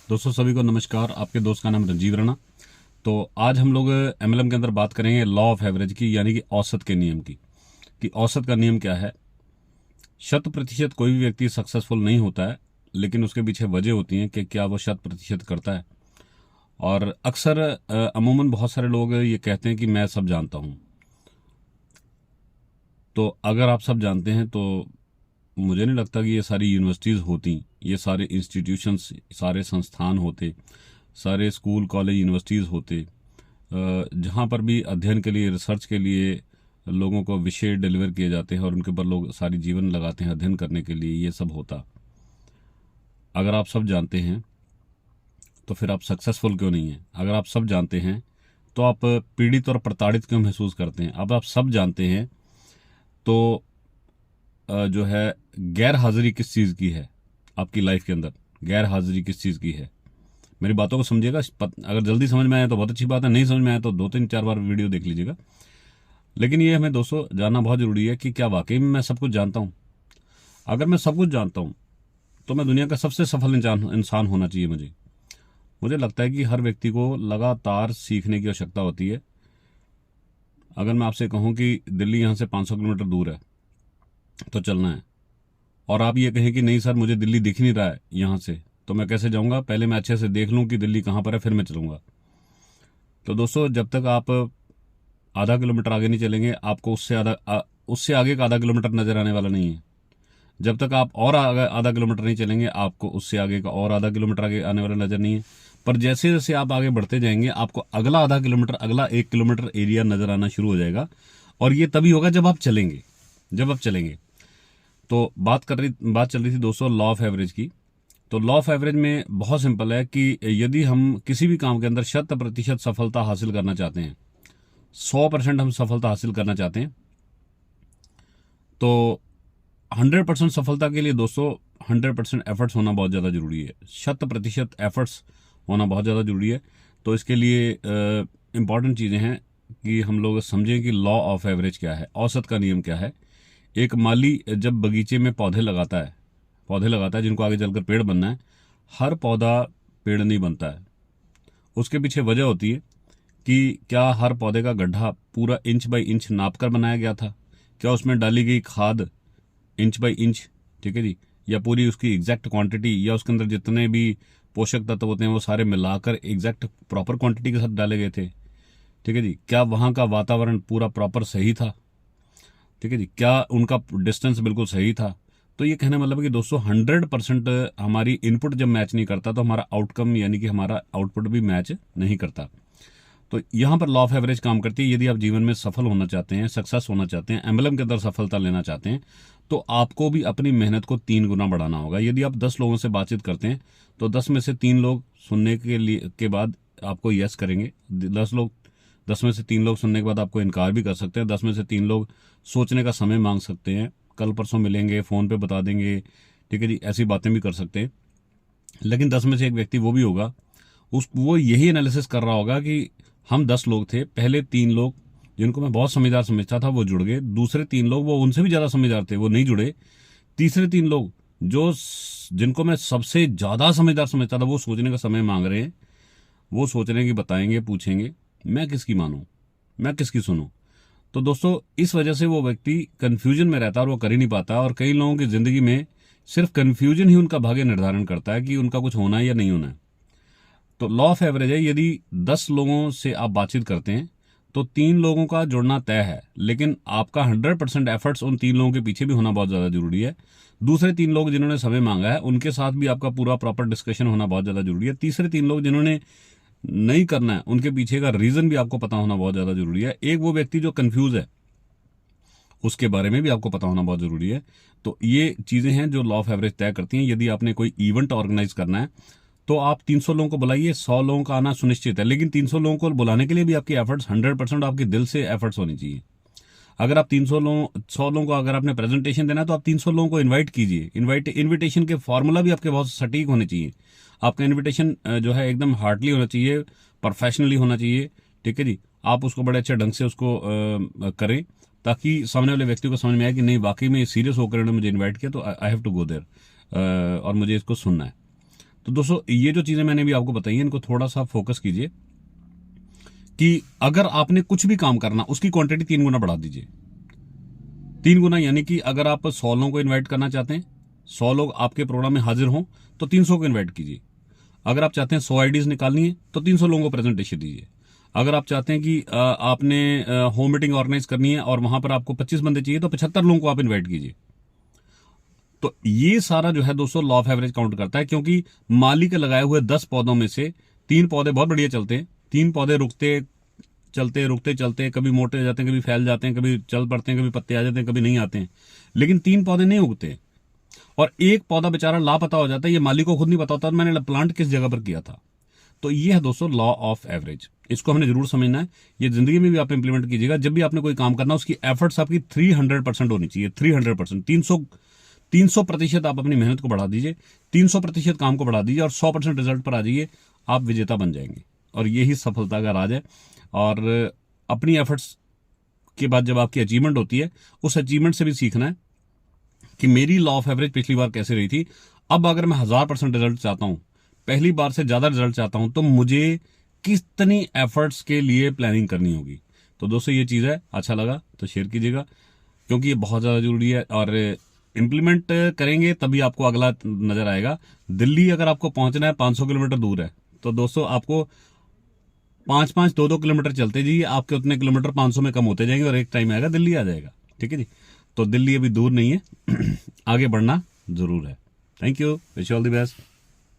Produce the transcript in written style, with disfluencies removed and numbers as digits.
दोस्तों सभी को नमस्कार। आपके दोस्त का नाम रंजीव राणा। तो आज हम लोग एमएलएम के अंदर बात करेंगे लॉ ऑफ एवरेज की, यानी कि औसत के नियम की। कि औसत का नियम क्या है। 100% कोई भी व्यक्ति सक्सेसफुल नहीं होता है, लेकिन उसके पीछे वजह होती हैं कि क्या वो 100% करता है। और अक्सर अमूमन बहुत सारे लोग ये कहते हैं कि मैं सब जानता हूं। तो अगर आप सब जानते हैं तो मुझे नहीं लगता कि ये सारी यूनिवर्सिटीज़ होती, ये सारे इंस्टीट्यूशंस, सारे संस्थान होते, सारे स्कूल कॉलेज यूनिवर्सिटीज़ होते, जहाँ पर भी अध्ययन के लिए, रिसर्च के लिए लोगों को विषय डिलीवर किए जाते हैं और उनके ऊपर लोग सारी जीवन लगाते हैं अध्ययन करने के लिए। ये सब होता। अगर आप सब जानते हैं तो फिर आप सक्सेसफुल क्यों नहीं हैं? अगर आप सब जानते हैं तो आप पीड़ित और प्रताड़ित क्यों महसूस करते हैं? अब आप सब जानते हैं तो जो है गैर हाजिरी किस चीज़ की है आपकी लाइफ के अंदर? गैर हाजिरी किस चीज़ की है? मेरी बातों को समझिएगा। अगर जल्दी समझ में आया तो बहुत अच्छी बात है, नहीं समझ में आया तो 2-3-4 बार वीडियो देख लीजिएगा। लेकिन ये हमें दोस्तों जानना बहुत ज़रूरी है कि क्या वाकई में मैं सब कुछ जानता हूँ। अगर मैं सब कुछ जानता हूँ तो मैं दुनिया का सबसे सफल इंसान होना चाहिए। मुझे लगता है कि हर व्यक्ति को लगातार सीखने की आवश्यकता होती है। अगर मैं आपसे कहूँ कि दिल्ली यहाँ से 500 किलोमीटर दूर है तो चलना है, और आप ये कहें कि नहीं सर मुझे दिल्ली दिख नहीं रहा है यहाँ से, तो मैं कैसे जाऊँगा? पहले मैं अच्छे से देख लूँ कि दिल्ली कहाँ पर है, फिर मैं चलूँगा। तो दोस्तों जब तक आप आधा किलोमीटर आगे नहीं चलेंगे, आपको उससे आगे का आधा किलोमीटर नजर आने वाला नहीं है। जब तक आप और आधा किलोमीटर नहीं चलेंगे, आपको उससे आगे का और आधा किलोमीटर आगे आने वाला नजर नहीं है। पर जैसे जैसे आप आगे बढ़ते जाएंगे, आपको अगला आधा किलोमीटर, अगला 1 किलोमीटर एरिया नजर आना शुरू हो जाएगा। और ये तभी होगा जब आप चलेंगे। तो बात चल रही थी दोस्तों लॉ ऑफ एवरेज की। तो लॉ ऑफ एवरेज में बहुत सिंपल है कि यदि हम किसी भी काम के अंदर 100% सफलता हासिल करना चाहते हैं, 100% हम सफलता हासिल करना चाहते हैं, तो 100% सफलता के लिए दोस्तों 100% एफर्ट्स होना बहुत ज़्यादा जरूरी है। 100% एफर्ट्स होना बहुत ज़्यादा जरूरी है। तो इसके लिए इम्पॉर्टेंट चीज़ें हैं कि हम लोग समझें कि लॉ ऑफ एवरेज क्या है, औसत का नियम क्या है। एक माली जब बगीचे में पौधे लगाता है जिनको आगे चलकर पेड़ बनना है, हर पौधा पेड़ नहीं बनता है। उसके पीछे वजह होती है कि क्या हर पौधे का गड्ढा पूरा इंच बाई इंच नाप कर बनाया गया था? क्या उसमें डाली गई खाद इंच बाई इंच, ठीक है जी, या पूरी उसकी एग्जैक्ट क्वांटिटी, या उसके अंदर जितने भी पोषक तत्व होते हैं वो सारे मिलाकर एग्जैक्ट प्रॉपर क्वांटिटी के साथ डाले गए थे? ठीक है जी। क्या वहाँ का वातावरण पूरा प्रॉपर सही था? ठीक है जी। क्या उनका डिस्टेंस बिल्कुल सही था? तो ये कहने मतलब है कि दोस्तों 100% हमारी इनपुट जब मैच नहीं करता तो हमारा आउटकम यानी कि हमारा आउटपुट भी मैच नहीं करता। तो यहाँ पर लॉ ऑफ एवरेज काम करती है। यदि आप जीवन में सफल होना चाहते हैं, सक्सेस होना चाहते हैं, एमएलएम के अंदर सफलता लेना चाहते हैं, तो आपको भी अपनी मेहनत को 3 गुना बढ़ाना होगा। यदि आप 10 लोगों से बातचीत करते हैं तो 10 में से 3 लोग सुनने के बाद आपको यस करेंगे। 10 में से 3 लोग सुनने के बाद आपको इनकार भी कर सकते हैं। 10 में से 3 लोग सोचने का समय मांग सकते हैं, कल परसों मिलेंगे, फ़ोन पे बता देंगे, ठीक है जी, ऐसी बातें भी कर सकते हैं। लेकिन 10 में से एक व्यक्ति वो भी होगा, वो यही एनालिसिस कर रहा होगा कि हम 10 लोग थे, पहले 3 लोग जिनको मैं बहुत समझदार समझता था वो जुड़ गए, दूसरे 3 लोग वो उनसे भी ज़्यादा समझदार थे, वो नहीं जुड़े, तीसरे 3 लोग जिनको मैं सबसे ज़्यादा समझदार समझता था वो सोचने का समय मांग रहे हैं। वो सोच रहे हैं कि बताएंगे, पूछेंगे, मैं किसकी मानूं, मैं किसकी सुनूं। तो दोस्तों इस वजह से वो व्यक्ति कंफ्यूजन में रहता है और वो कर ही नहीं पाता। और कई लोगों की जिंदगी में सिर्फ कंफ्यूजन ही उनका भाग्य निर्धारण करता है कि उनका कुछ होना है या नहीं होना है। तो लॉ ऑफ एवरेज है, यदि 10 लोगों से आप बातचीत करते हैं तो 3 लोगों का जुड़ना तय है, लेकिन आपका 100% एफर्ट्स उन 3 लोगों के पीछे भी होना बहुत ज़्यादा जरूरी है। दूसरे 3 लोग जिन्होंने समय मांगा है उनके साथ भी आपका पूरा प्रॉपर डिस्कशन होना बहुत ज़्यादा जरूरी है। तीसरे 3 लोग जिन्होंने नहीं करना है उनके पीछे का रीज़न भी आपको पता होना बहुत ज़्यादा जरूरी है। एक वो व्यक्ति जो कन्फ्यूज है उसके बारे में भी आपको पता होना बहुत जरूरी है। तो ये चीज़ें हैं जो लॉ ऑफ एवरेज तय करती हैं। यदि आपने कोई इवेंट ऑर्गेनाइज करना है तो आप 300 लोगों को बुलाइए, 100 लोगों का आना सुनिश्चित है, लेकिन 300 लोगों को बुलाने के लिए भी आपकी एफर्ट्स 100% आपके दिल से एफर्ट्स होनी चाहिए। अगर आप 100 लोगों को अगर आपने प्रेजेंटेशन देना है तो आप 300 लोगों को इनवाइट कीजिए। इनविटेशन के फॉर्मूला भी आपके बहुत सटीक होने चाहिए। आपका इनविटेशन जो है एकदम हार्डली होना चाहिए, प्रोफेशनली होना चाहिए, ठीक है जी। आप उसको बड़े अच्छे ढंग से उसको करें ताकि सामने वाले व्यक्ति को समझ में आए कि नहीं वाकई में सीरियस होकर उन्होंने मुझे इन्वाइट किया, तो I have to go there और मुझे इसको सुनना है। तो दोस्तों ये जो चीजें मैंने भी आपको बताई हैं, इनको थोड़ा सा फोकस कीजिए कि अगर आपने कुछ भी काम करना उसकी क्वांटिटी 3 गुना बढ़ा दीजिए। 3 गुना यानी कि अगर आप 100 लोगों को इन्वाइट करना चाहते हैं, 100 लोग आपके प्रोग्राम में हाजिर हों, तो 300 को इन्वाइट कीजिए। अगर आप चाहते हैं 100 आईडीज निकालनी है तो 300 लोगों को प्रेजेंटेशन दीजिए। अगर आप चाहते हैं कि आपने होम मीटिंग ऑर्गेनाइज करनी है और वहां पर आपको 25 बंदे चाहिए तो 75 लोगों को आप इन्वाइट कीजिए। तो ये सारा जो है दोस्तों लॉ ऑफ एवरेज काउंट करता है, क्योंकि माली के लगाए हुए 10 पौधों में से 3 पौधे बहुत बढ़िया चलते हैं, 3 पौधे रुकते चलते कभी मोटे हो जाते हैं, कभी फैल जाते हैं, कभी चल पड़ते हैं, कभी पत्ते आ जाते हैं, कभी नहीं आते हैं, लेकिन 3 पौधे नहीं उगते और एक पौधा बेचारा लापता हो जाता है। ये माली को खुद नहीं पता होता मैंने प्लांट किस जगह पर किया था। तो ये है दोस्तों लॉ ऑफ एवरेज, इसको हमने जरूर समझना है। ये जिंदगी में भी आप इंप्लीमेंट कीजिएगा। जब भी आपने कोई काम करना, उसकी एफर्ट्स आपकी 300% होनी चाहिए। 300%, 300% आप अपनी मेहनत को बढ़ा दीजिए, 300% काम को बढ़ा दीजिए और 100% रिजल्ट पर आ जाइए, आप विजेता बन जाएंगे। और यही सफलता का राज है। और अपनी एफर्ट्स के बाद जब आपकी अचीवमेंट होती है, उस अचीवमेंट से भी सीखना है कि मेरी लॉ ऑफ एवरेज पिछली बार कैसे रही थी। अब अगर मैं 1000% रिजल्ट चाहता हूं, पहली बार से ज्यादा रिजल्ट चाहता हूं, तो मुझे कितनी एफर्ट्स के लिए प्लानिंग करनी होगी। तो दोस्तों ये चीज है, अच्छा लगा तो शेयर कीजिएगा, क्योंकि ये बहुत ज्यादा जरूरी है और इंप्लीमेंट करेंगे तभी आपको अगला नजर आएगा। दिल्ली अगर आपको पहुंचना है 500 किलोमीटर दूर है, तो दोस्तों आपको 5-5, 2-2 किलोमीटर चलते जाइए, आपके उतने किलोमीटर 500 में कम होते जाएंगे और एक टाइम आएगा दिल्ली आ जाएगा। ठीक है जी, तो दिल्ली अभी दूर नहीं है, आगे बढ़ना जरूर है। Thank you, wish you all the best.